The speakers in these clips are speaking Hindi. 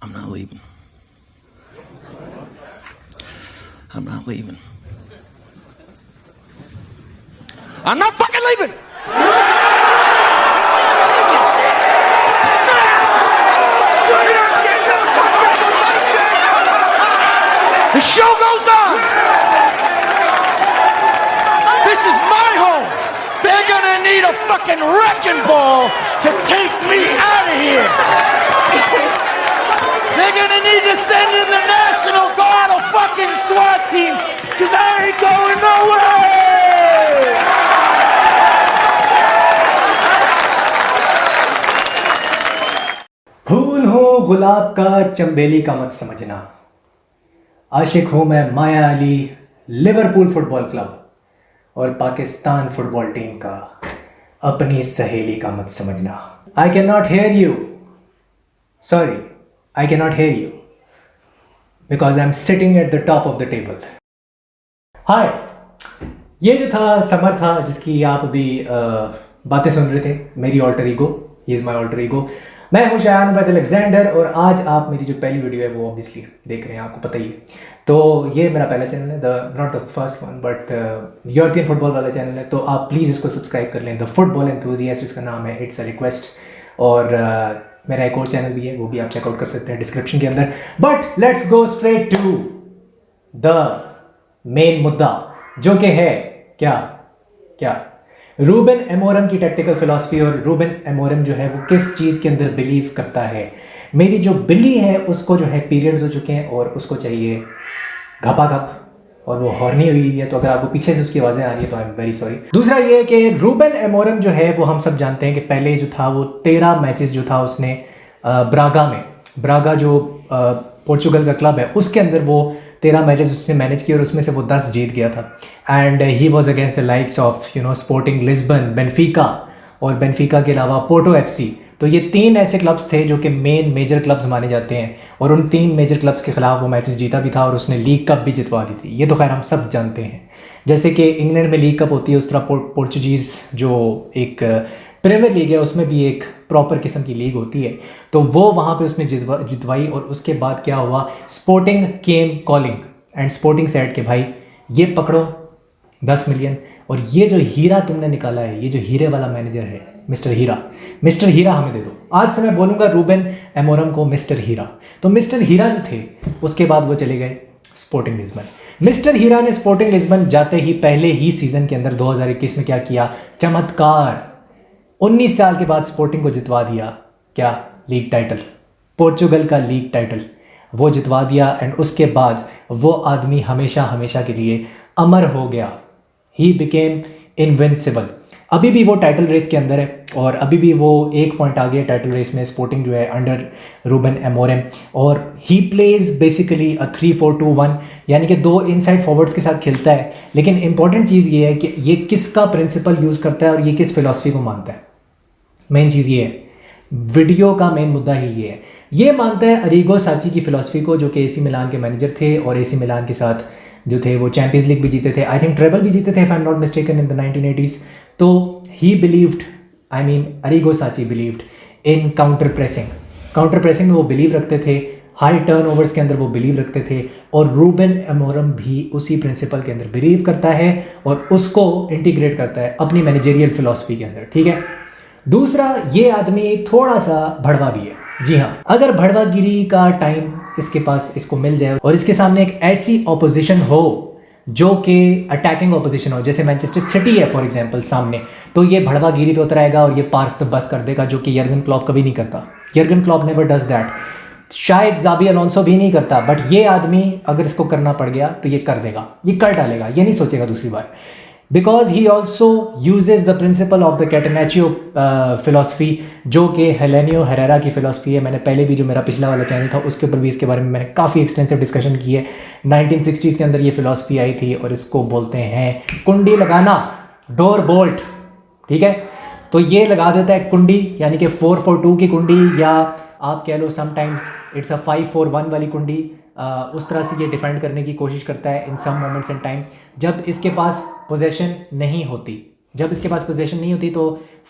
I'm not leaving. I'm not leaving. I'm not fucking leaving! The show goes on! This is my home! They're gonna need a fucking wrecking ball to take me out of here! They're gonna need to send in the National Guard or fucking SWAT team, cause I ain't going nowhere! फूल हो गुलाब का चंबेली का मत समझना। आशिक हूँ मैं माया अली, लिवरपूल फुटबॉल क्लब और पाकिस्तान फुटबॉल टीम का अपनी सहेली का मत समझना। I can not hear you, sorry, I can not hear you because I am sitting at the top of the table. Hi, ये जो था समर था जिसकी आप अभी बातें सुन रहे थे, मेरी alter ego, he is my alter ego. मैं हूँ शायान उबैद अलेक्जेंडर और आज आप मेरी जो पहली वीडियो है वो ऑब्वियसली देख रहे हैं, आपको पता ही है। तो ये मेरा पहला चैनल है, not the first one but European football वाला चैनल है, तो आप प्लीज़ इसको सब्सक्राइब कर लें। द फुटबॉल एंथुजियास्ट इसका नाम है, इट्स अ रिक्वेस्ट। और मेरा एक और चैनल भी है, वो भी आप चेकआउट कर सकते हैं डिस्क्रिप्शन के अंदर। But let's go straight to the main मुद्दा, जो कि है क्या रूबेन अमोरम की टैक्टिकल फिलॉसफी और रूबेन अमोरम जो है वो किस चीज़ के अंदर बिलीव करता है। मेरी जो बिल्ली है उसको जो है पीरियड्स हो चुके हैं और उसको चाहिए घपाघप और वो हॉर्नी हुई है, तो अगर आपको पीछे से उसकी आवाज़ें आ रही है तो आई एम वेरी सॉरी। दूसरा ये कि रूबेन अमोरम जो है वो हम सब जानते हैं कि पहले जो था वो 13 मैचेस जो था उसने ब्रागा जो पोर्चुगल का क्लब है उसके अंदर वो 13 मैचेस उसने मैनेज किए और उसमें से वो 10 जीत गया था। And he was against the likes of sporting Lisbon, Benfica और बेनफिका के अलावा पोर्टो FC। तो ये 3 ऐसे क्लब्स थे जो कि मेजर क्लब्स माने जाते हैं और उन 3 मेजर क्लब्स के खिलाफ वो मैचेस जीता भी था और उसने लीग कप भी जितवा दी थी। ये तो खैर हम सब जानते हैं, जैसे कि इंग्लैंड में लीग कप होती है उस तरह पोर्चुगीज़ जो एक प्रीमियर लीग है उसमें भी एक प्रॉपर किस्म की लीग होती है, तो वो वहाँ पे उसने जितवाई। और उसके बाद क्या हुआ, sporting came calling and sporting said के भाई ये पकड़ो 10 मिलियन और ये जो हीरा तुमने निकाला है, ये जो हीरे वाला मैनेजर है मिस्टर हीरा हमें दे दो। आज से मैं बोलूँगा रूबेन अमोरम को मिस्टर हीरा। तो मिस्टर हीरा जो थे उसके बाद वो चले गए स्पोर्टिंग लिस्बन। मिस्टर हीरा ने स्पोर्टिंग लिस्बन जाते ही पहले ही सीज़न के अंदर 2021 में क्या किया, चमत्कार, 19 साल के बाद स्पोर्टिंग को जितवा दिया। क्या लीग टाइटल, पोर्चुगल का लीग टाइटल वो जितवा दिया। एंड उसके बाद वो आदमी हमेशा हमेशा के लिए अमर हो गया। He became invincible. अभी भी वो टाइटल रेस के अंदर है और अभी भी वो 1 पॉइंट आगे है टाइटल रेस में, स्पोर्टिंग जो है अंडर रूबेन अमोरम। और ही प्लेज बेसिकली अ 3-4-2-1, यानी कि 2 इनसाइड फॉरवर्ड्स के साथ खेलता है। लेकिन इंपॉर्टेंट चीज़ ये है कि ये किसका प्रिंसिपल यूज़ करता है और ये किस फिलॉसफी को मानता है। मेन चीज़ ये है, वीडियो का मेन मुद्दा ही ये है। ये मानता है अरीगो साची की फ़िलॉसफी को, जो कि AC मिलान के मैनेजर थे और AC मिलान के साथ जो थे वो चैंपियंस लीग भी जीते थे, आई थिंक ट्रेबल भी जीते थे if I am not mistaken in the 1980s। तो ही बिलीव्ड, अरीगो साची बिलीव्ड इन काउंटर प्रेसिंग में वो बिलीव रखते थे, हाई टर्नओवर्स के अंदर वो बिलीव रखते थे। और रूबेन अमोरम भी उसी प्रिंसिपल के अंदर बिलीव करता है और उसको इंटीग्रेट करता है अपनी मैनेजरियल फिलॉसफी के अंदर, ठीक है। दूसरा, ये आदमी थोड़ा सा भड़वा भी है। जी हाँ, अगर भड़वागिरी का टाइम इसको मिल जाए और इसके सामने एक ऐसी ऑपोजिशन हो जो कि अटैकिंग ऑपोजिशन हो, जैसे मैनचेस्टर सिटी है फॉर एग्जांपल सामने, तो ये भड़वागिरी पे उतर आएगा और ये पार्क तक बस कर देगा, जो कि यर्गन क्लॉप कभी नहीं करता। Jurgen Klopp never does that, शायद ज़ाबी अलोंसो भी नहीं करता, बट ये आदमी अगर इसको करना पड़ गया तो ये कर देगा, ये कर डालेगा, ये नहीं सोचेगा दूसरी बार। Because he also uses the principle of the catenaccio philosophy, जो कि हेलेनियो हेरेरा की फ़िलॉसफी है। मैंने पहले भी जो मेरा पिछला वाला चैनल था उसके ऊपर भी इसके बारे में मैंने काफ़ी एक्सटेंसिव डिस्कशन की है। 1960s के अंदर ये फ़िलॉसफी आई थी और इसको बोलते हैं कुंडी लगाना, डोर बोल्ट, ठीक है। तो ये लगा देता है कुंडी, यानी कि 4-4-2 की कुंडी, या आप कह लो समटाइम्स इट्स अ 5-4-1 वाली कुंडी। उस तरह से ये डिफेंड करने की कोशिश करता है इन सम मोमेंट्स इन टाइम, जब इसके पास पोजेशन नहीं होती। तो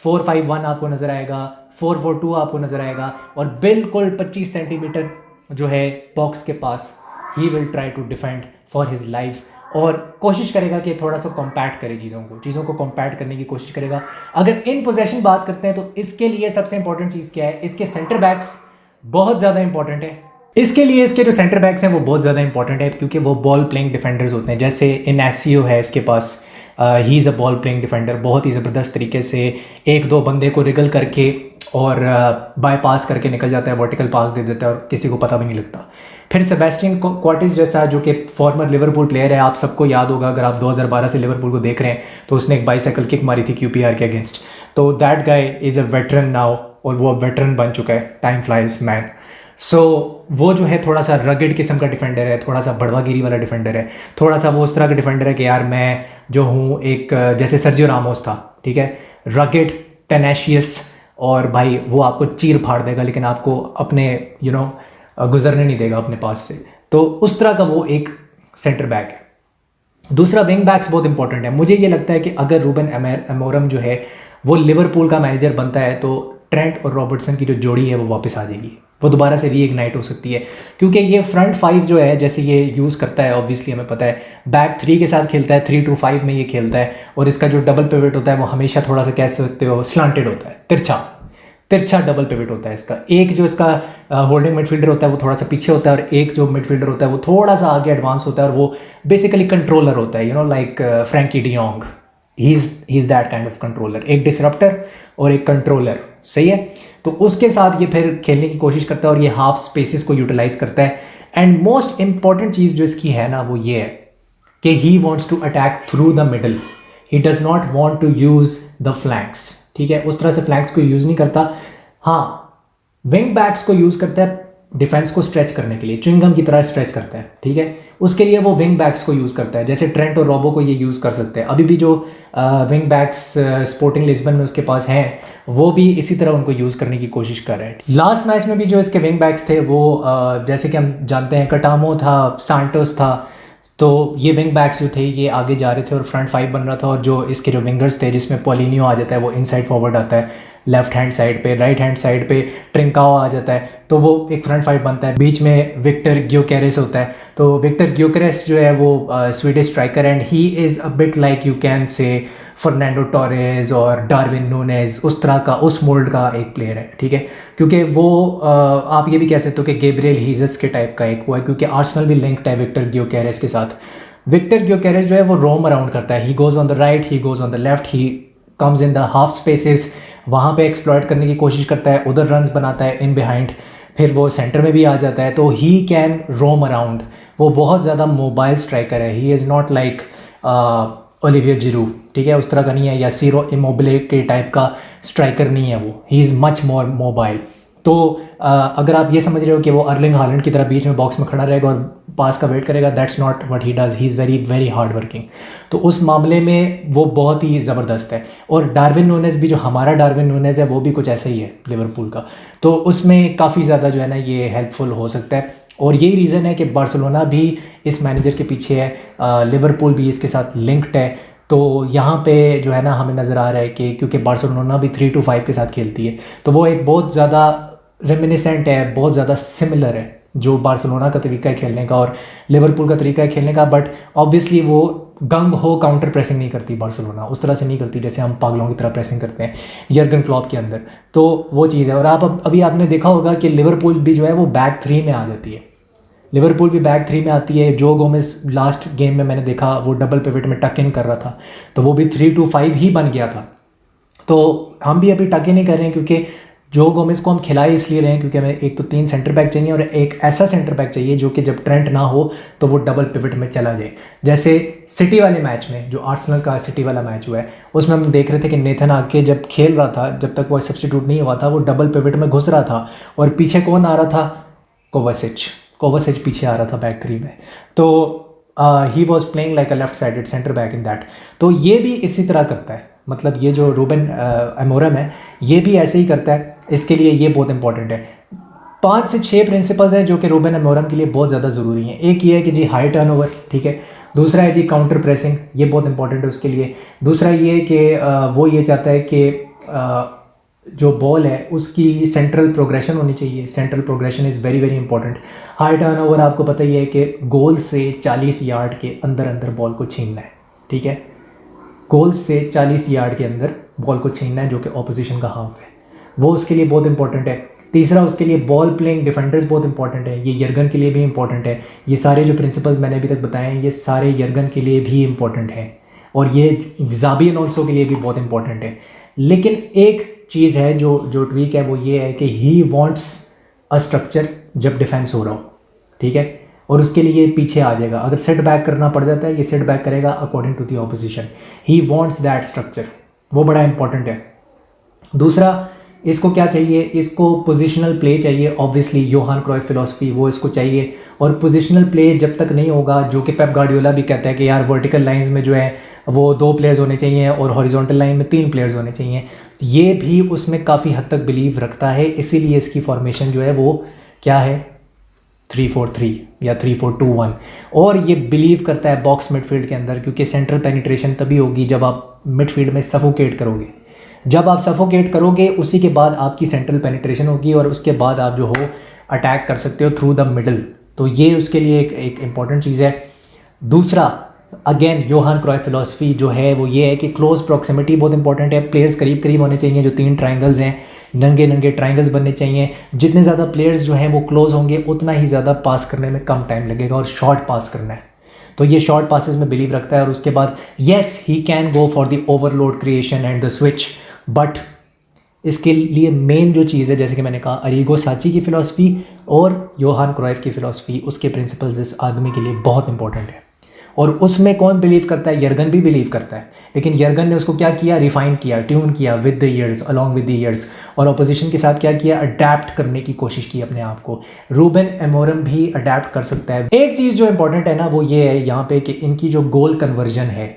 4-5-1 आपको नज़र आएगा, 4-4-2 आपको नज़र आएगा और बिल्कुल 25 सेंटीमीटर जो है बॉक्स के पास he will try to defend for his lives और कोशिश करेगा कि थोड़ा सा कॉम्पैक्ट करे चीज़ों को कॉम्पैक्ट करने की कोशिश करेगा। अगर इन पोजेशन बात करते हैं तो इसके लिए सबसे इंपॉर्टेंट चीज़ क्या है, इसके सेंटर बैक्स बहुत ज़्यादा इंपॉर्टेंट है। इसके लिए इसके जो सेंटर बैक्स हैं वो बहुत ज़्यादा इंपॉर्टेंट है क्योंकि वो बॉल प्लेइंग डिफेंडर्स होते हैं। जैसे इनासियो है इसके पास, he is a ball playing defender, बहुत ही ज़बरदस्त तरीके से एक दो बंदे को रिगल करके और बाईपास करके निकल जाता है, वर्टिकल पास दे देता है और किसी को पता भी नहीं लगता। फिर सेबेस्टियन क्वार्टिस जैसा जो कि फॉर्मर लिवरपूल प्लेयर है, आप सबको याद होगा अगर आप 2012 से लिवरपूल को देख रहे हैं तो उसने एक बाइसाइकिल किक मारी थी QPR के अगेंस्ट। तो that guy is a veteran now और वो वेटरन बन चुका है, टाइम फ्लाइज मैन। सो वो जो है थोड़ा सा रगेड किस्म का डिफेंडर है, थोड़ा सा बड़वागिरी वाला डिफेंडर है, थोड़ा सा वो उस तरह का डिफेंडर है कि यार मैं जो हूँ एक जैसे सर्जियो रामोस था, ठीक है, रगेड टेनेशियस और भाई वो आपको चीर फाड़ देगा लेकिन आपको अपने गुजरने नहीं देगा अपने पास से। तो उस तरह का वो एक सेंटर बैक है। दूसरा विंग बैक्स बहुत इंपॉर्टेंट है। मुझे ये लगता है कि अगर रूबन अमोरम जो है वो लिवरपूल का मैनेजर बनता है तो ट्रेंट और रॉबर्टसन की जो जोड़ी है वो वापस आ जाएगी, वो दोबारा से रीइग्नाइट हो सकती है क्योंकि ये फ्रंट फाइव जो है जैसे ये यूज़ करता है, ऑब्वियसली हमें पता है बैक थ्री के साथ खेलता है, 3-2-5 में ये खेलता है और इसका जो डबल पिवट होता है वो हमेशा थोड़ा सा कह सकते हो स्लांटेड होता है, तिरछा डबल पिवट होता है इसका। एक जो इसका होल्डिंग मिडफील्डर होता है वो थोड़ा सा पीछे होता है और एक जो मिडफील्डर होता है वो थोड़ा सा आगे एडवांस होता है और वो बेसिकली कंट्रोलर होता है, like Frenkie de Jong, he is that kind of controller, एक डिसरप्टर और एक कंट्रोलर, सही है। तो उसके साथ ये फिर खेलने की कोशिश करता है और ये हाफ स्पेसिस को यूटिलाइज करता है। एंड मोस्ट इंपॉर्टेंट चीज़ जो इसकी है ना वो ये है कि he wants to attack through the middle, he does not want to use the flanks, ठीक है, उस तरह से फ्लैंक्स को यूज़ नहीं करता। हाँ, विंग बैक्स को यूज़ करता है डिफेंस को स्ट्रेच करने के लिए, च्युइंगम की तरह स्ट्रेच करता है, ठीक है, उसके लिए वो विंग बैक्स को यूज़ करता है। जैसे ट्रेंट और रोबो को ये यूज़ कर सकते हैं, अभी भी जो विंग बैक्स स्पोर्टिंग लिस्बन में उसके पास हैं वो भी इसी तरह उनको यूज़ करने की कोशिश कर रहे हैं। लास्ट मैच में भी जो इसके विंग बैक्स थे वो जैसे कि हम जानते हैं कटामो था, सांटोस था, तो ये विंग बैक्स जो थे ये आगे जा रहे थे और फ्रंट फाइव बन रहा था और जो इसके जो विंगर्स थे जिसमें पोलिनियो आ जाता है वो इनसाइड फॉरवर्ड आता है लेफ्ट हैंड साइड पे, राइट हैंड साइड पे ट्रिंकाओ आ जाता है तो वो एक फ्रंट फाइव बनता है। बीच में विक्टर ग्योकेरेस होता है, तो विक्टर ग्योकेरेस जो है वो Swedish striker and he is a bit like you can say Fernando Torres और डार्विन नूनेज, उस तरह का उस मोल्ड का एक प्लेयर है, ठीक है, क्योंकि वो आप ये भी कह सकते हो कि गैब्रियल हीजस के टाइप का एक हुआ है क्योंकि आर्सेनल भी लिंक्ड है विक्टर ग्योकेरेस के साथ। विक्टर ग्योकेरेस जो है वो रोम अराउंड करता है, he goes on the right, he goes on the left, he comes in the half spaces, वहाँ पे एक्सप्लॉइट करने की कोशिश करता है, उधर रन्स बनाता है इन बिहाइंड, फिर वो सेंटर में भी आ जाता है, तो ही कैन रोम अराउंड। वो बहुत ज़्यादा मोबाइल स्ट्राइकर है, he is not like Olivier Giroud, ठीक है, उस तरह का नहीं है, या सीरो इमोबिले के टाइप का स्ट्राइकर नहीं है वो, he is much more mobile. तो अगर आप ये समझ रहे हो कि वो अर्लिंग हालैंड की तरह बीच में बॉक्स में खड़ा रहेगा और पास का वेट करेगा, that's not what he does, he is very very hard working. तो उस मामले में वो बहुत ही ज़बरदस्त है। और डार्विन नूनेज भी, जो हमारा डार्विन नूनेज है वो भी कुछ ऐसा ही है लिवरपूल का, तो उसमें काफ़ी ज़्यादा जो है ना ये हेल्पफुल हो सकता है। और यही रीज़न है कि बार्सिलोना भी इस मैनेजर के पीछे है, लिवरपूल भी इसके साथ लिंक्ड है। तो यहाँ पे जो है ना हमें नज़र आ रहा है कि क्योंकि बार्सिलोना भी 3-5 के साथ खेलती है तो वो एक बहुत ज़्यादा रेमिनिसेंट है, बहुत ज़्यादा सिमिलर है जो बार्सिलोना का तरीका है खेलने का और लिवरपूल का तरीका है खेलने का। बट ऑब्वियसली वो गंग हो काउंटर प्रेसिंग नहीं करती बार्सिलोना, उस तरह से नहीं करती जैसे हम पागलों की तरह प्रेसिंग करते हैं यर्गन क्लॉप के अंदर, तो वो चीज़ है। और अभी आपने देखा होगा कि लिवरपूल भी जो है वो बैक थ्री में आ जाती है, लिवरपूल भी बैक थ्री में आती है। जो गोमेज लास्ट गेम में मैंने देखा वो डबल पिवट में टक इन कर रहा था तो वो भी 3-5 ही बन गया था। तो हम भी अभी टक इन ही कर रहे हैं क्योंकि जो गोमेज को हम खिलाए इसलिए रहे हैं क्योंकि हमें एक तो 3 सेंटर बैक चाहिए और एक ऐसा सेंटर बैक चाहिए जो कि जब ट्रेंट ना हो तो वो डबल पिवट में चला जाए। जैसे सिटी वाले मैच में, जो आर्सेनल का सिटी वाला मैच हुआ है, उसमें हम देख रहे थे कि नेथन आके जब खेल रहा था, जब तक वो सब्स्टिट्यूट नहीं हुआ था, वो डबल पिवट में घुस रहा था और पीछे कौन आ रहा था, कोवासिच पीछे आ रहा था बैक थ्री में। तो he was playing like a left sided centre back in that. तो ये भी इसी तरह करता है, मतलब ये जो रूबन अमोरम है ये भी ऐसे ही करता है। इसके लिए ये बहुत इंपॉर्टेंट है। 5 से 6 प्रिंसिपल्स हैं जो कि रूबन अमोरम के लिए बहुत ज़्यादा ज़रूरी हैं। एक ये है कि जी हाई टर्नओवर, ठीक है। दूसरा है जी काउंटर प्रेसिंग, ये बहुत इंपॉर्टेंट है उसके लिए। दूसरा ये है कि वो ये चाहता है कि जो बॉल है उसकी सेंट्रल प्रोग्रेशन होनी चाहिए। Central progression is very very important. High turnover आपको पता ही है कि गोल से 40 यार्ड के अंदर अंदर बॉल को छीनना है, ठीक है। गोल से 40 यार्ड के अंदर बॉल को छीनना है, जो कि ऑपोजिशन का हाफ है, वो उसके लिए बहुत इंपॉर्टेंट है। तीसरा, उसके लिए बॉल प्लेइंग डिफेंडर्स बहुत इंपॉर्टेंट है। ये यर्गन के लिए भी इंपॉर्टेंट है। ये सारे जो प्रिंसिपल्स मैंने अभी तक बताए हैं, ये सारे यर्गन के लिए भी इंपॉर्टेंट हैं, और ये ज़ाबी अलोंसो के लिए भी बहुत इंपॉर्टेंट है। लेकिन एक चीज़ है जो ट्वीक है, वो ये है कि ही वांट्स अ स्ट्रक्चर जब डिफेंस हो रहा हो, ठीक है, और उसके लिए ये पीछे आ जाएगा। अगर सेट बैक करना पड़ जाता है, ये सेट बैक करेगा according to the opposition. He wants that structure, वो बड़ा इंपॉर्टेंट है। दूसरा, इसको क्या चाहिए, इसको पोजिशनल प्ले चाहिए। ऑब्वियसली योहान क्राइफ फिलॉसफी, वो इसको चाहिए। और पोजिशनल प्ले जब तक नहीं होगा, जो कि पेप गार्डियोला भी कहता है कि यार वर्टिकल लाइंस में जो है वो 2 प्लेयर्स होने चाहिए और हॉरिजॉन्टल लाइन में 3 प्लेयर्स होने चाहिए, ये भी उसमें काफ़ी हद तक बिलीव रखता है। इसीलिए इसकी फॉर्मेशन जो है वो क्या है, 3-4-3 या 3-4-2-1। और ये बिलीव करता है बॉक्स मिडफील्ड के अंदर, क्योंकि सेंट्रल पेनिट्रेशन तभी होगी जब आप मिडफील्ड में सफोकेट करोगे। जब आप सफोकेट करोगे, उसी के बाद आपकी सेंट्रल पेनिट्रेशन होगी, और उसके बाद आप जो हो अटैक कर सकते हो थ्रू द मिडल। तो ये उसके लिए एक इम्पॉर्टेंट चीज़ है। दूसरा, अगेन योहान क्राइफ फिलॉसफी जो है वो ये है कि क्लोज प्रॉक्सिमिटी बहुत इंपॉर्टेंट है। प्लेयर्स करीब करीब होने चाहिए, जो 3 ट्राइंगल्स हैं, नंगे नंगे ट्राइंगल्स बनने चाहिए। जितने ज़्यादा प्लेयर्स जो हैं वो क्लोज होंगे, उतना ही ज़्यादा पास करने में कम टाइम लगेगा, और शॉर्ट पास करना है। तो ये शॉर्ट पासेस में बिलीव रखता है। और उसके बाद yes, he can go for the overload creation and the switch, but इसके लिए मेन जो चीज़ है, जैसे कि मैंने कहा, अरीगो साची की फ़िलॉसफी और योहान क्राइफ की फ़िलॉसफी, उसके प्रिंसिपल्स इस आदमी के लिए बहुत इंपॉर्टेंट है। और उसमें कौन बिलीव करता है, यर्गन भी बिलीव करता है। लेकिन यर्गन ने उसको क्या किया, रिफाइन किया, ट्यून किया with the years, along with the years. और अपोजिशन के साथ क्या किया, अडेप्ट करने की कोशिश की अपने आप को। रूबेन अमोरम भी अडेप्ट कर सकता है। एक चीज़ जो इंपॉर्टेंट है ना, वो ये है यहाँ पे कि इनकी जो गोल कन्वर्जन है,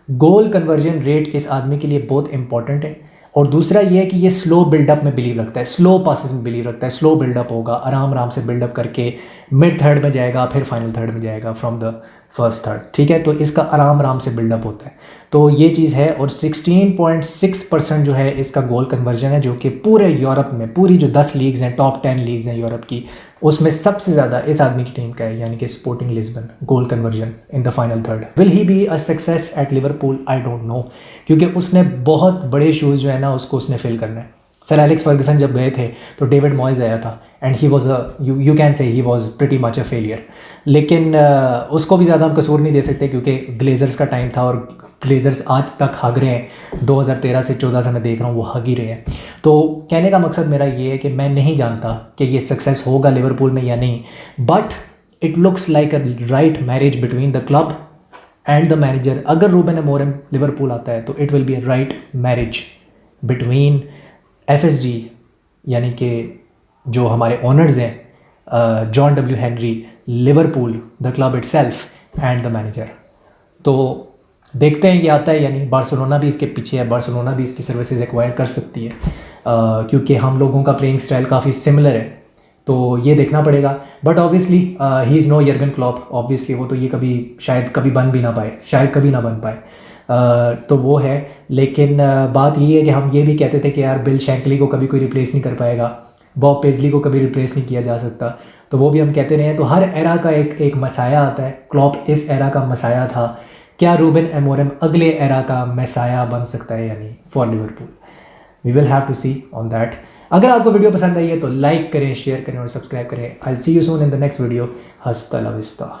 गोल कन्वर्जन रेट इस आदमी के लिए बहुत इंपॉर्टेंट है। और दूसरा ये है कि ये स्लो बिल्डअप में बिलीव रखता है, स्लो पासेस में बिलीव रखता है। स्लो बिल्डअप होगा, आराम आराम से बिल्डअप करके मिड थर्ड में जाएगा, फिर फाइनल थर्ड में जाएगा फ्रॉम द फर्स्ट थर्ड, ठीक है। तो इसका आराम आराम से बिल्डअप होता है, तो ये चीज़ है। और 16.6% जो है इसका गोल कन्वर्जन है, जो कि पूरे यूरोप में, पूरी जो 10 लीग्स हैं, टॉप 10 लीग्स हैं यूरोप की, उसमें सबसे ज़्यादा इस आदमी की टीम का है, यानी कि sporting Lisbon, goal conversion in the final third. Will he be a success at Liverpool? I don't know, क्योंकि उसने बहुत बड़े शूज़ जो है ना, उसको उसने फिल करना है। सर एलेक्स फर्गसन जब गए थे तो डेविड मॉयज आया था, and he was you can say he was pretty much a failure. लेकिन उसको भी ज़्यादा हम कसूर नहीं दे सकते, क्योंकि ग्लेजर्स का टाइम था, और ग्लेजर्स आज तक हग रहे हैं। 2013 से 14 से मैं देख रहा हूँ वो हग ही रहे हैं। तो कहने का मकसद मेरा ये है कि मैं नहीं जानता कि ये सक्सेस होगा लिवरपूल में या नहीं, but it looks like a right marriage between the club and the manager. अगर रूबेन अमोरम लिवरपूल आता है तो it will be a right marriage between FSG, यानी कि जो हमारे ओनर्स हैं, John W Henry, Liverpool the club itself and the manager. तो देखते हैं ये आता है या नहीं। बार्सिलोना भी इसके पीछे है, बार्सिलोना भी इसकी सर्विसेज एक्वायर कर सकती है, क्योंकि हम लोगों का प्लेइंग स्टाइल काफ़ी सिमिलर है, तो ये देखना पड़ेगा। But obviously he is no Jurgen Klopp, obviously वो तो ये कभी शायद कभी बन भी ना पाए, शायद कभी ना बन पाए, तो वो है। लेकिन बात ये है कि हम ये भी कहते थे कि यार बिल शैंकली को कभी कोई रिप्लेस नहीं कर पाएगा, बॉब पेजली को कभी रिप्लेस नहीं किया जा सकता, तो वो भी हम कहते रहे हैं। तो हर एरा का एक मसाया आता है। क्लॉप इस एरा का मसाया था, क्या रूबेन अमोरम अगले एरा का मसाया बन सकता है या नहीं for Liverpool? We will have to see on that. अगर आपको वीडियो पसंद आई है तो लाइक करें, शेयर करें और सब्सक्राइब करें। I see you soon in the next video. हस्ता ला विस्ता।